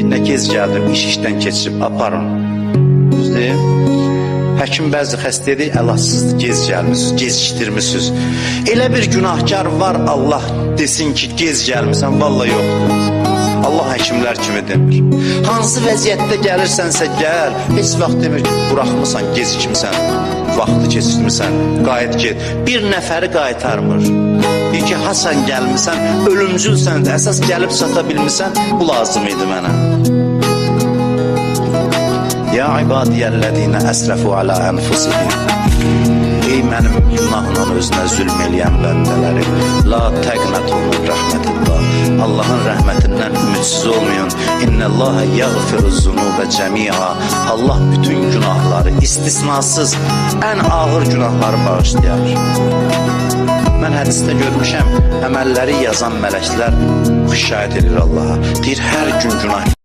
Nə gez gəldim, işdən keçirib aparın. Düzdür? Həkim bəzi xəstədir, əlacısızdır, gez gəlmişsiniz, gecikdirmişsiniz. Elə bir günahkar var, Allah desin ki, gez gəlmirsən, vallahi yoxdur. Allah həkimlər kimi demir. Hansı vəziyyətdə gəlirsənsə gəl, heç vaxt demir ki, buraxmısan, gecikmirsən, vaxtı keçirmirsən, qayıt get. Bir nəfəri qaytarmır. Bir ki, ha sən gəlmirsən, ölümcülsən, əsas gəlib çata bilmirsən, bu lazım idi mənə. Ya ibadiyəllədinə əsrəfu alə ənfusihim. Ey mənim günahla özünə zülm eləyən bəndələrim, la təqnətu min rəhmətillah. Allahın rəhmətindən ümidsiz olmayın. İnnəlləhə yəğfiru zunubə cəmi'a. Allah bütün günahları, istisnasız, ən ağır günahları bağışlayar. Mən hədisdə görmüşəm, əməlləri yazan mələklər şahid edir Allaha. Deyir, hər gün günah